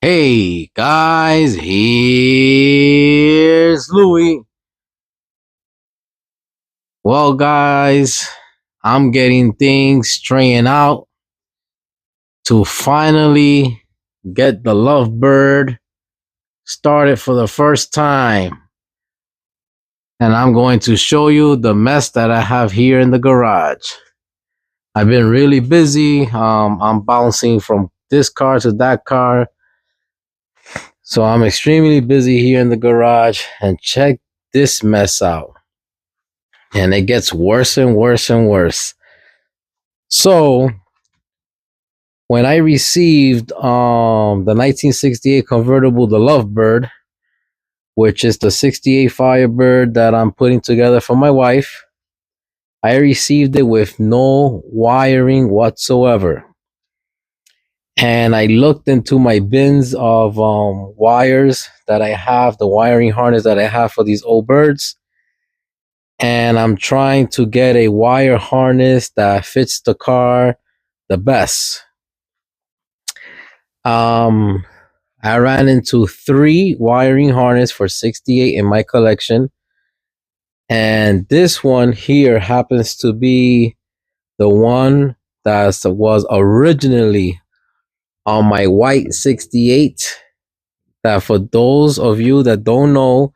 Hey guys, here's Louie. Well, guys, I'm getting things straightened out to finally get the Lovebird started for the first time. And I'm going to show you the mess that I have here in the garage. I've been really busy. I'm bouncing from this car to that car. So I'm extremely busy here in the garage. And check this mess out. And it gets worse and worse and worse. So when I received the 1968 convertible, the Lovebird, which is the 68 Firebird that I'm putting together for my wife, I received it with no wiring whatsoever. And I looked into my bins of wires that I have, the wiring harness that I have for these old birds. And I'm trying to get a wire harness that fits the car the best. I ran into 3 wiring harness for 68 in my collection. And this one here happens to be the one that was originally on my white 68. That for those of you that don't know,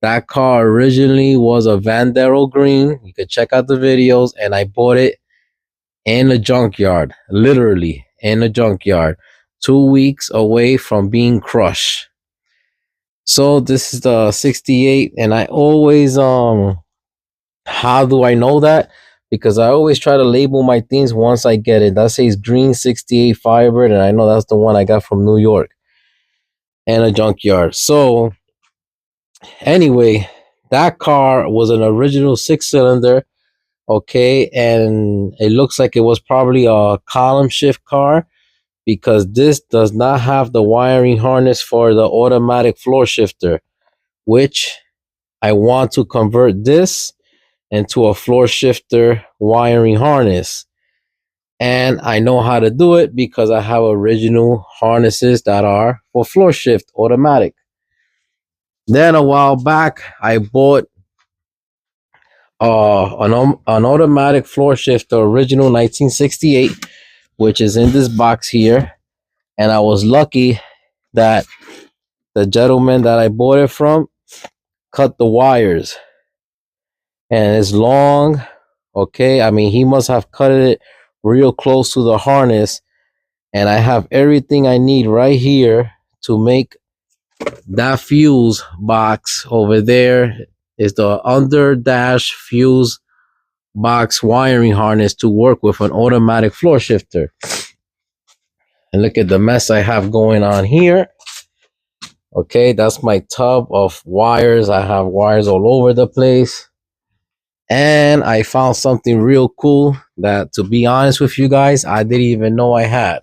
that car originally was a Vandero green. You could check out the videos, and I bought it in a junkyard, literally in a junkyard, 2 weeks away from being crushed. So this is the 68, and I always how do I know that? Because I always try to label my things once I get it. That says green 68 Firebird, and I know that's the one I got from New York and a junkyard. So anyway, that car was an original 6-cylinder, okay, and it looks like it was probably a column shift car, because this does not have the wiring harness for the automatic floor shifter, which I want to convert this into a floor shifter wiring harness. And I know how to do it because I have original harnesses that are for floor shift automatic. Then a while back, I bought an automatic floor shifter, original 1968, which is in this box here. And I was lucky that the gentleman that I bought it from cut the wires. And it's long, okay? I mean, he must have cut it real close to the harness. And I have everything I need right here to make that fuse box over there. Is the under dash fuse box wiring harness to work with an automatic floor shifter. And look at the mess I have going on here. Okay, that's my tub of wires. I have wires all over the place. And I found something real cool that, to be honest with you guys, I didn't even know I had.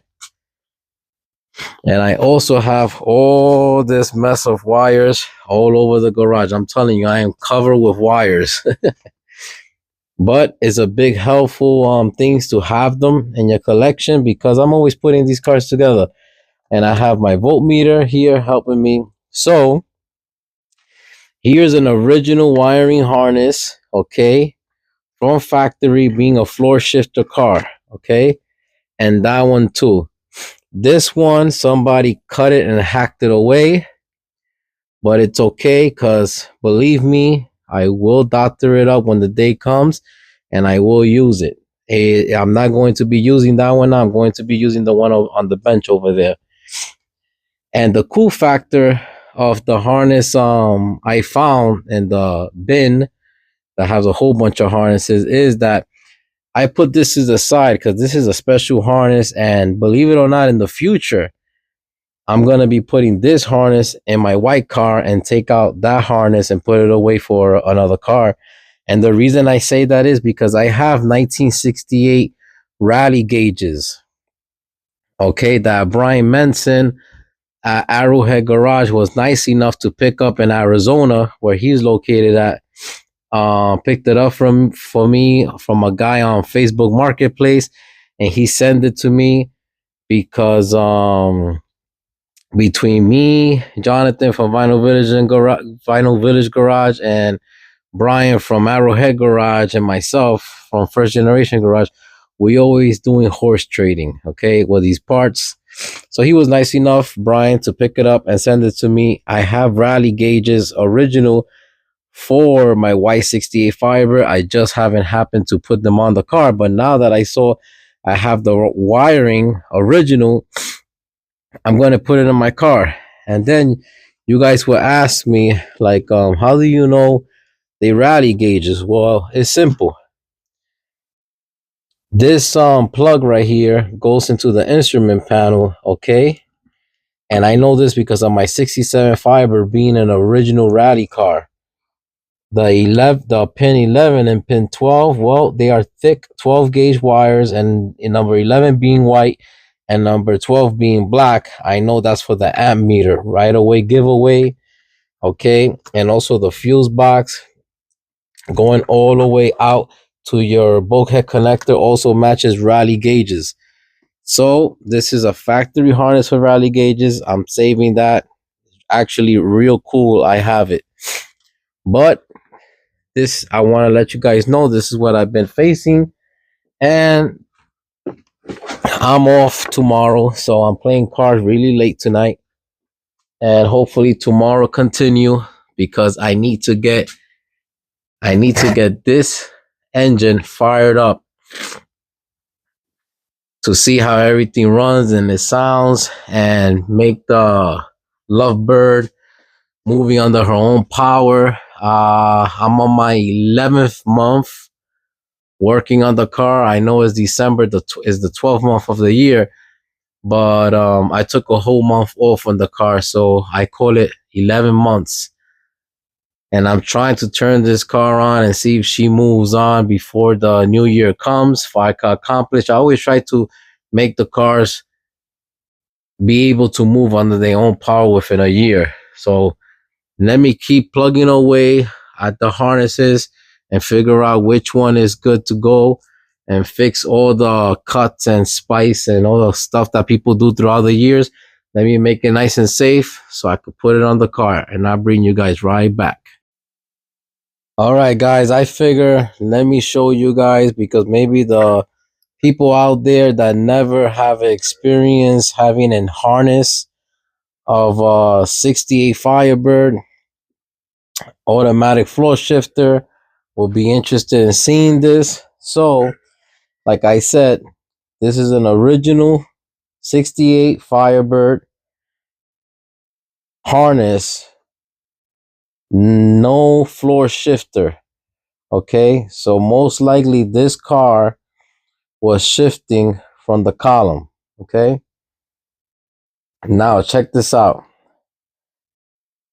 And I also have all this mess of wires all over the garage. I'm telling you, I am covered with wires. But it's a big helpful things to have them in your collection, because I'm always putting these cars together. And I have my voltmeter here helping me. So here's an original wiring harness, okay, from factory, being a floor shifter car, okay, and that one too. This one, somebody cut it and hacked it away, but it's okay, because believe me, I will doctor it up when the day comes, and I will use it. I'm not going to be using that one. I'm going to be using the one on the bench over there. And the cool factor of the harness I found in the bin that has a whole bunch of harnesses is that I put this to the side because this is a special harness. And believe it or not, in the future, I'm going to be putting this harness in my white car and take out that harness and put it away for another car. And the reason I say that is because I have 1968 rally gauges, okay, that Brian Manson at Arrowhead Garage was nice enough to pick up in Arizona, where he's located at. Picked it up for me from a guy on Facebook Marketplace, and he sent it to me because between me, Jonathan from Vinyl Village Garage, and Brian from Arrowhead Garage, and myself from First Generation Garage, we always doing horse trading. Okay, with these parts. So he was nice enough, Brian, to pick it up and send it to me. I have rally gauges original for my Y68 Firebird. I just haven't happened to put them on the car, but now that I saw I have the wiring original, I'm going to put it in my car. And then you guys will ask me, like, how do you know they rally gauges? Well, it's simple. This plug right here goes into the instrument panel, okay? And I know this because of my 67 Firebird being an original rally car. The pin 11 and pin 12, well, they are thick 12 gauge wires, and in number 11 being white and number 12 being black, I know that's for the amp meter right away giveaway. Okay, and also the fuse box going all the way out to your bulkhead connector also matches rally gauges. So this is a factory harness for rally gauges. I'm saving that. Actually real cool. I have it. But this, I want to let you guys know this is what I've been facing, and I'm off tomorrow, so I'm playing cards really late tonight, and hopefully tomorrow continue, because I need to get this engine fired up to see how everything runs and it sounds, and make the Lovebird moving under her own power. I'm on my 11th month working on the car. I know it's December, is the 12th month of the year, but I took a whole month off on the car, so I call it 11 months. And I'm trying to turn this car on and see if she moves on before the new year comes. If I can accomplish, I always try to make the cars be able to move under their own power within a year. So let me keep plugging away at the harnesses and figure out which one is good to go, and fix all the cuts and spice and all the stuff that people do throughout the years. Let me make it nice and safe so I could put it on the car, and I'll bring you guys right back. All right, guys, I figure let me show you guys, because maybe the people out there that never have experience having a harness of a 68 Firebird automatic floor shifter will be interested in seeing this. So, like I said, this is an original 68 Firebird harness, no floor shifter. Okay, so most likely this car was shifting from the column. Okay, now check this out.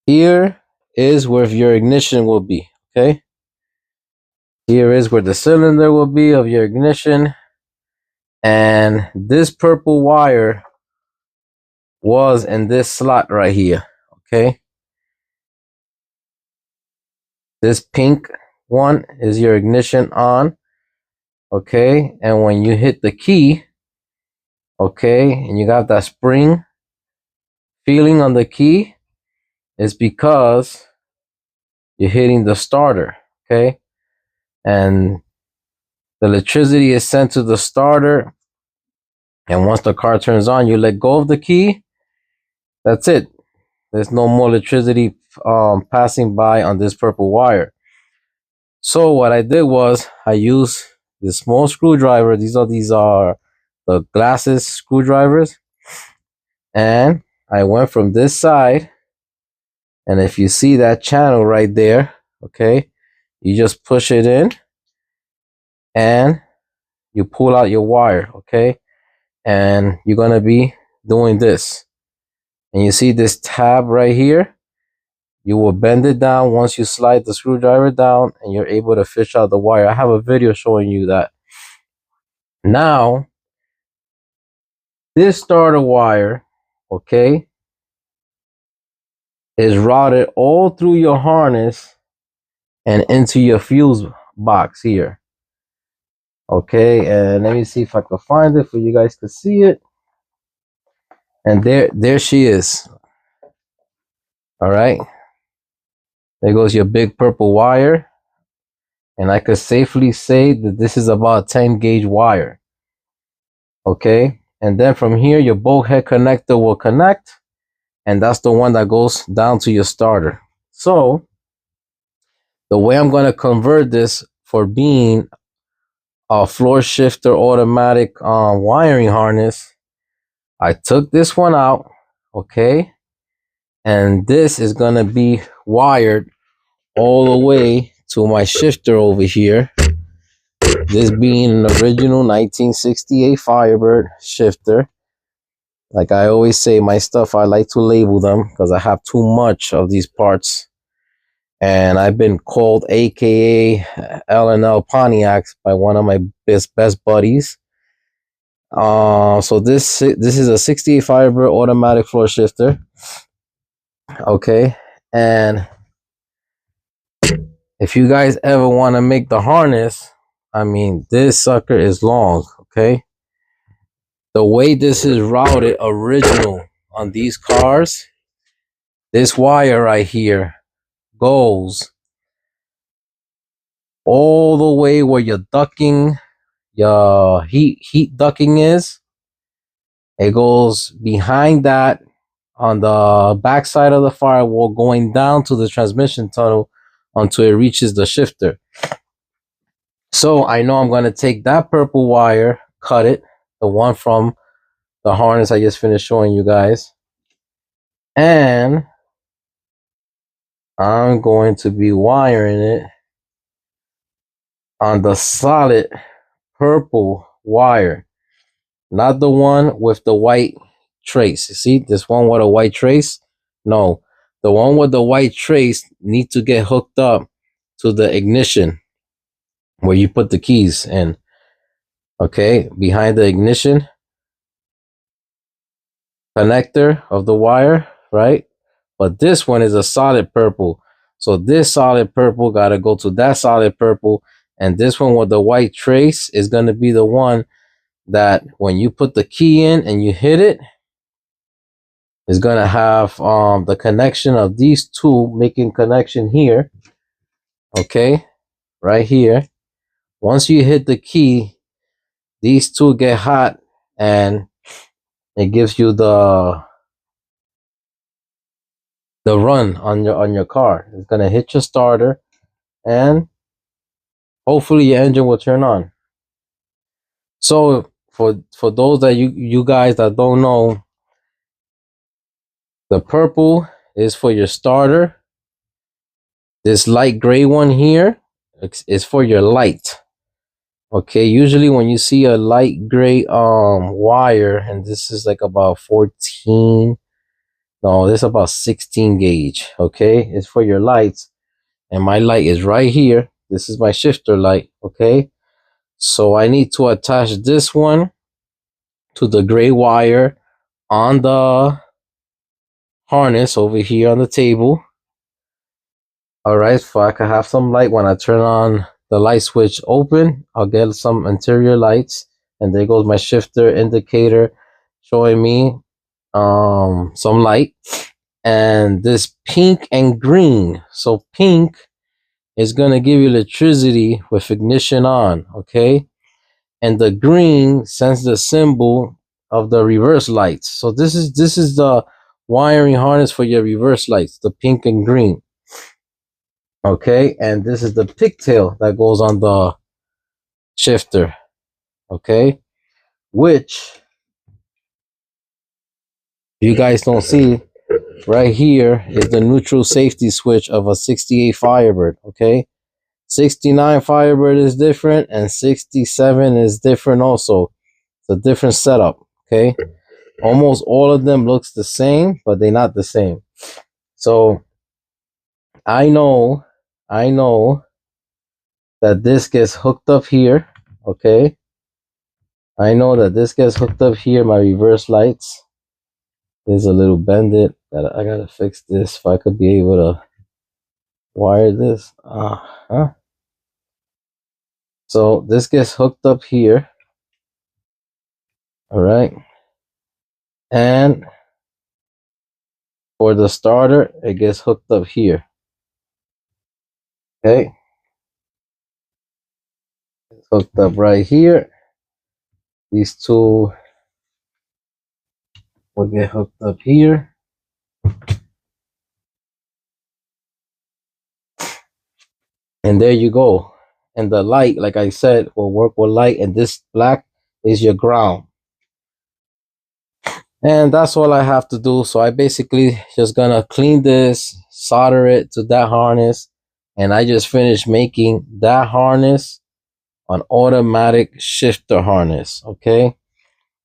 Here is where your ignition will be. Okay, here is where the cylinder will be of your ignition, and this purple wire was in this slot right here. Okay, this pink one is your ignition on. Okay, and when you hit the key, okay, and you got that spring feeling on the key, it's because you're hitting the starter. Okay, and the electricity is sent to the starter, and once the car turns on, you let go of the key. That's it. There's no more electricity passing by on this purple wire. So what I did was I used this small screwdriver. These are the glasses screwdrivers, and I went from this side, and if you see that channel right there, okay, you just push it in and you pull out your wire. Okay, and you're gonna be doing this, and you see this tab right here. You will bend it down once you slide the screwdriver down, and you're able to fish out the wire. I have a video showing you that. Now, this starter wire, okay, is routed all through your harness and into your fuse box here. Okay, and let me see if I can find it for you guys to see it. And there she is. All right. There goes your big purple wire. And I could safely say that this is about 10 gauge wire. Okay. And then from here, your bolt head connector will connect. And that's the one that goes down to your starter. So the way I'm going to convert this for being a floor shifter automatic wiring harness, I took this one out. Okay. And this is going to be wired all the way to my shifter over here. This being an original 1968 Firebird shifter. Like I always say, my stuff, I like to label them because I have too much of these parts. And I've been called AKA L&L Pontiacs by one of my best buddies. So this is a 68 Firebird automatic floor shifter. Okay. And if you guys ever want to make the harness, I mean, this sucker is long, okay? The way this is routed original on these cars, this wire right here goes all the way where your ducking, your heat ducting is. It goes behind that on the back side of the firewall, going down to the transmission tunnel until it reaches the shifter. So I know I'm going to take that purple wire, cut it, the one from the harness I just finished showing you guys, and I'm going to be wiring it on the solid purple wire, not the one with the white trace. You see this one with a white trace? No, the one with the white trace needs to get hooked up to the ignition where you put the keys in. Okay, behind the ignition connector of the wire, right? But this one is a solid purple. So this solid purple got to go to that solid purple. And this one with the white trace is going to be the one that when you put the key in and you hit it, is going to have the connection of these two making connection here. Okay, right here. Once you hit the key, these two get hot and it gives you the run on your car. It's going to hit your starter and hopefully your engine will turn on. So for those that you guys that don't know, the purple is for your starter. This light gray one here is for your light. Okay, usually when you see a light gray wire, and this is like about 14, no, this is about 16 gauge. Okay, it's for your lights, and my light is right here. This is my shifter light. Okay, so I need to attach this one to the gray wire on the harness over here on the table. All right, so I can have some light when I turn on the light switch open. I'll get some interior lights, and there goes my shifter indicator showing me some light. And this pink and green, so pink is going to give you electricity with ignition on, okay? And the green sends the symbol of the reverse lights. So this is the wiring harness for your reverse lights, the pink and green. Okay, and this is the pigtail that goes on the shifter. Okay, which you guys don't see right here is the neutral safety switch of a 68 Firebird. Okay, 69 Firebird is different and 67 is different also. It's a different setup. Okay, almost all of them looks the same, but they're not the same. So I know that this gets hooked up here. Okay, I know that this gets hooked up here, my reverse lights. There's a little bended. I gotta fix this if I could be able to wire this. So this gets hooked up here. All right. And for the starter, it gets hooked up here. Okay, it's hooked up right here. These two will get hooked up here. And there you go. And the light, like I said, will work with light. And this black is your ground. And that's all I have to do. So I basically just gonna clean this, solder it to that harness. And I just finished making that harness an automatic shifter harness. Okay.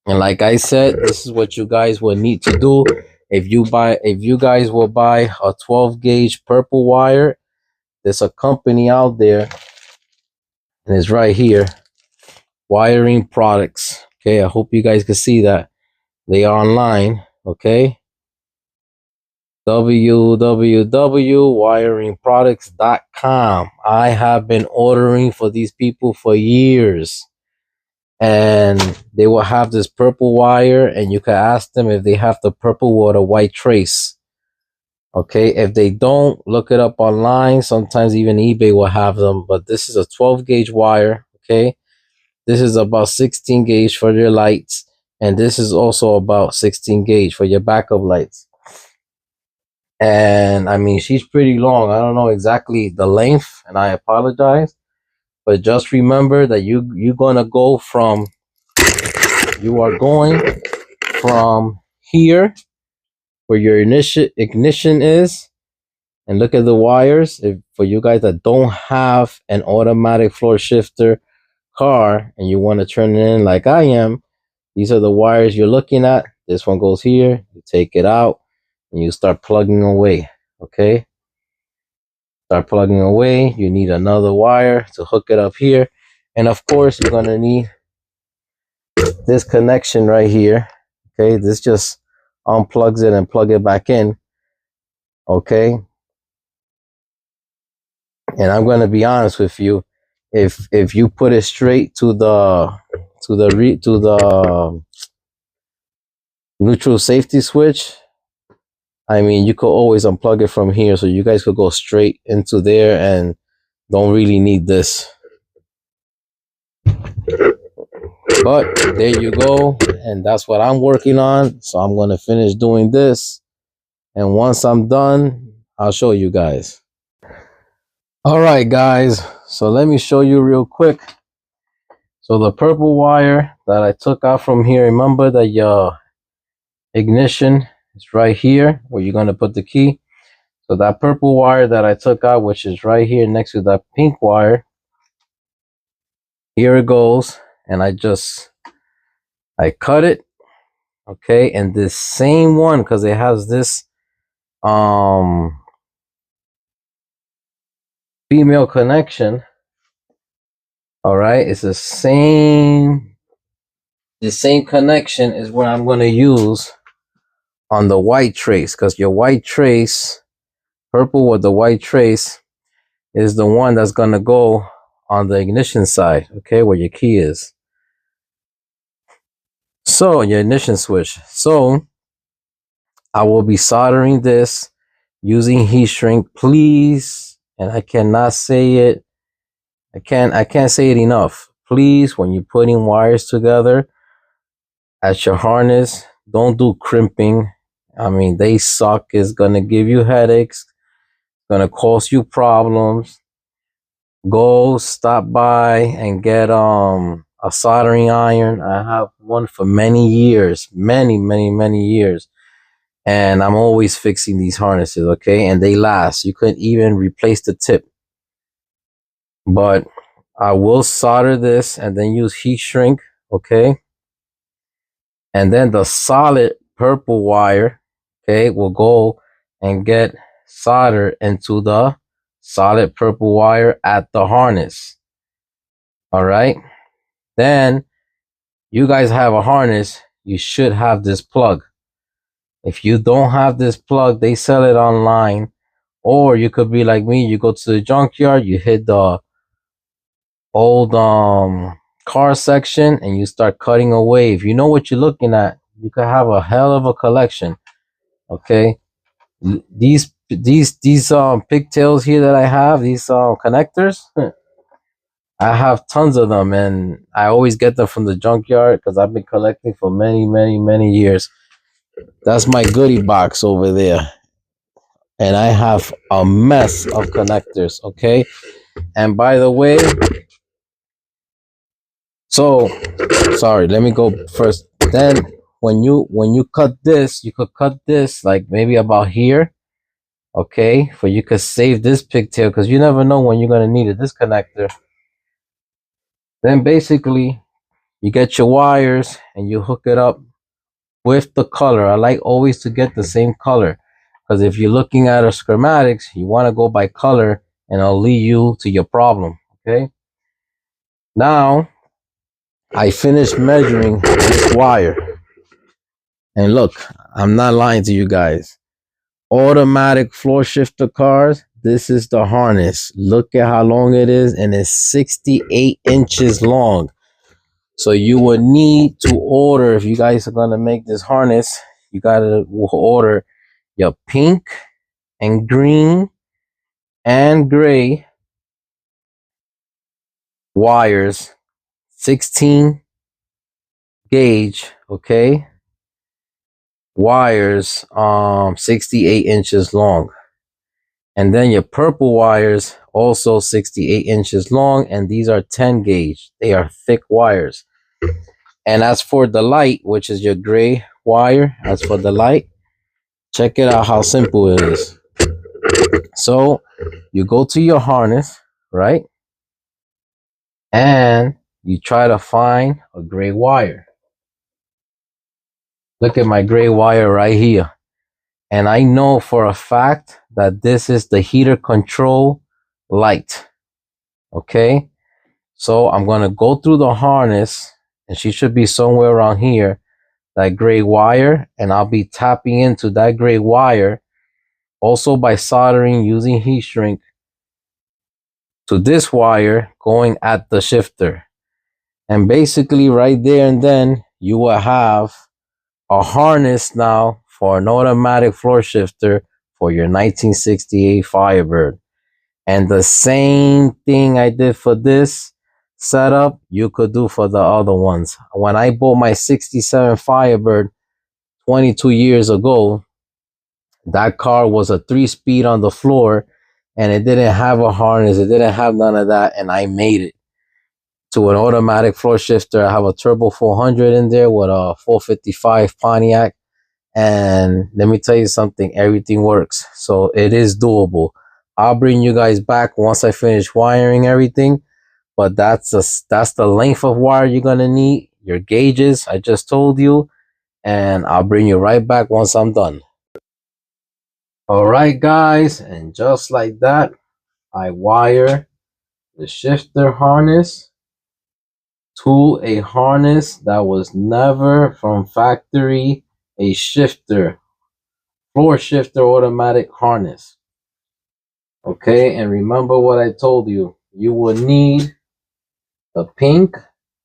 And like I said, this is what you guys will need to do. If you guys will buy a 12 gauge purple wire, there's a company out there and it's right here, Wiring Products. Okay, I hope you guys can see that. They are online. Okay, www.wiringproducts.com. I have been ordering for these people for years, and they will have this purple wire, and you can ask them if they have the purple or the white trace. Okay, if they don't, look it up online. Sometimes even eBay will have them, but this is a 12 gauge wire. Okay, this is about 16 gauge for your lights, and this is also about 16 gauge for your backup lights. And I mean, she's pretty long. I don't know exactly the length, and I apologize, but just remember that you are going from here where your ignition is, and look at the wires. If for you guys that don't have an automatic floor shifter car and you want to turn it in like I am, these are the wires you're looking at. This one goes here, you take it out and you start plugging away. Okay, start plugging away. You need another wire to hook it up here, and of course you're gonna need this connection right here. Okay, this just unplugs it and plug it back in. Okay, and I'm gonna be honest with you, if you put it straight to the neutral safety switch, I mean, you could always unplug it from here, so you guys could go straight into there and don't really need this. But there you go, and that's what I'm working on. So I'm gonna finish doing this, and once I'm done, I'll show you guys. All right, guys, so let me show you real quick. So the purple wire that I took out from here, remember that your ignition is right here where you're gonna put the key. So that purple wire that I took out, which is right here next to that pink wire, here it goes, and I cut it. Okay, and this same one, because it has this female connection. All right, it's the same connection is what I'm going to use on the white trace, because your white trace, purple with the white trace, is the one that's going to go on the ignition side. Okay, where your key is. So your ignition switch. So I will be soldering this using heat shrink, please. And I cannot say it. I can't say it enough. Please, when you're putting wires together at your harness, don't do crimping. I mean, they suck. It's gonna give you headaches. It's gonna cause you problems. Go stop by and get a soldering iron. I have one for many years, many years. And I'm always fixing these harnesses, okay? And they last. You couldn't even replace the tip. But I will solder this and then use heat shrink, okay? And then the solid purple wire, okay, will go and get soldered into the solid purple wire at the harness. All right? Then you guys have a harness. You should have this plug. If you don't have this plug, they sell it online. Or you could be like me, you go to the junkyard, you hit the old car section and you start cutting away. If you know what you're looking at, you could have a hell of a collection. Okay, these pigtails here that I have, these connectors, I have tons of them, and I always get them from the junkyard because I've been collecting for many years. That's my goodie box over there, and I have a mess of connectors. Okay, and by the way, so sorry, let me go first. Then when you cut this, you could cut this like maybe about here. Okay, for you could save this pigtail because you never know when you're gonna need it. This connector. Then basically you get your wires and you hook it up with the color. I like always to get the same color because if you're looking at a schematics, you want to go by color and it'll lead you to your problem. Okay. Now I finished measuring this wire, and look, I'm not lying to you guys. Automatic floor shifter cars. This is the harness. Look at how long it is, and it's 68 inches long. So you would need to order, if you guys are gonna make this harness, you gotta order your pink and green and gray wires, 16 gauge, okay? Wires, 68 inches long. And then your purple wires, also 68 inches long, and these are 10 gauge. They are thick wires. And as for the light, which is your gray wire, as for the light, check it out how simple it is. So you go to your harness, right? And you try to find a gray wire. Look at my gray wire right here. And I know for a fact that this is the heater control light. Okay? So I'm going to go through the harness, and she should be somewhere around here, that gray wire, and I'll be tapping into that gray wire also by soldering using heat shrink to this wire going at the shifter. And basically right there and then you will have a harness now for an automatic floor shifter for your 1968 Firebird. And the same thing I did for this setup, you could do for the other ones. When I bought my 67 Firebird 22 years ago, that car was a 3-speed on the floor, and it didn't have a harness. It didn't have none of that, and I made it to an automatic floor shifter. I have a turbo 400 in there with a 455 Pontiac, and let me tell you something, everything works. So it is doable. I'll bring you guys back once I finish wiring everything, but that's the length of wire you're gonna need, your gauges I just told you, and I'll bring you right back once I'm done. All right, guys, and just like that, I wire the shifter harness to a harness that was never from factory, a shifter, floor shifter automatic harness. Okay, and remember what I told you. You will need the pink,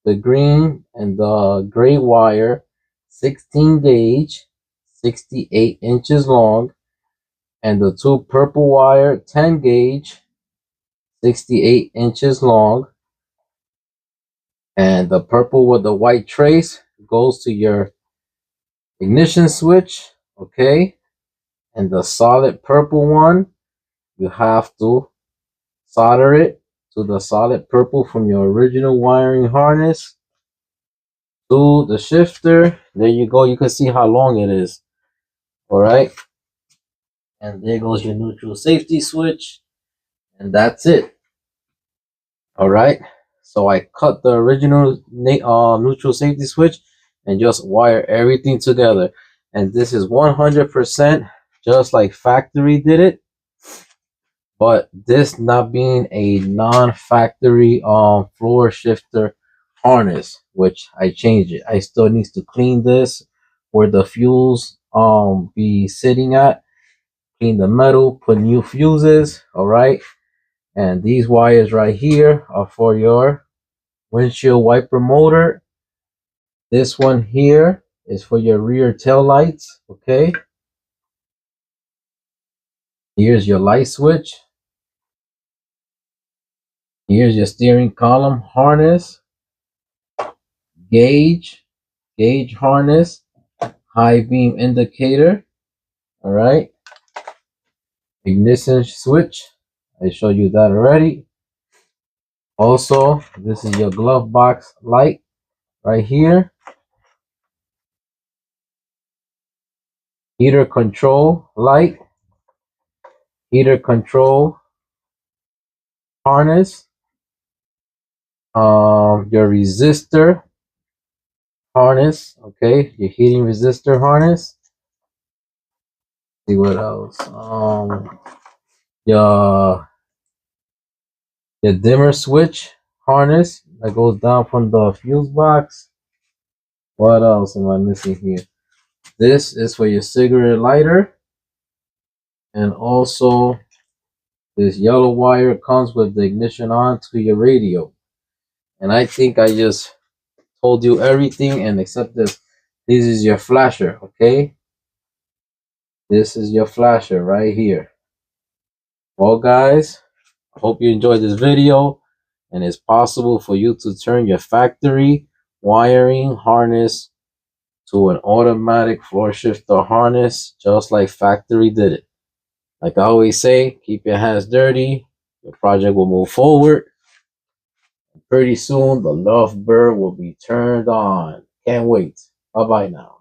the green, and the gray wire, 16 gauge, 68 inches long, and the two purple wire, 10 gauge, 68 inches long. And the purple with the white trace goes to your ignition switch, okay? And the solid purple one, you have to solder it to the solid purple from your original wiring harness to the shifter. There you go. You can see how long it is. All right. And there goes your neutral safety switch. And that's it. All right. So I cut the original neutral safety switch and just wire everything together. And this is 100% just like factory did it. But this not being a non-factory floor shifter harness, which I changed it. I still needs to clean this where the fuels be sitting at, clean the metal, put new fuses. All right, and these wires right here are for your windshield wiper motor. This one here is for your rear tail lights. Okay, here's your light switch. Here's your steering column harness, gauge harness, high beam indicator. All right, ignition switch. I showed you that already. Also, this is your glove box light right here. Heater control light, heater control harness, your resistor harness. Okay, your heating resistor harness. See what else? Your dimmer switch harness that goes down from the fuse box. What else am I missing here? This is for your cigarette lighter, and also this yellow wire comes with the ignition on to your radio. And I think I just told you everything, and except this. This is your flasher, okay? This is your flasher right here. Well, guys, I hope you enjoyed this video, and it's possible for you to turn your factory wiring harness to an automatic floor shifter harness, just like factory did it. Like I always say, keep your hands dirty. Your project will move forward. Pretty soon, the lovebird will be turned on. Can't wait. Bye-bye now.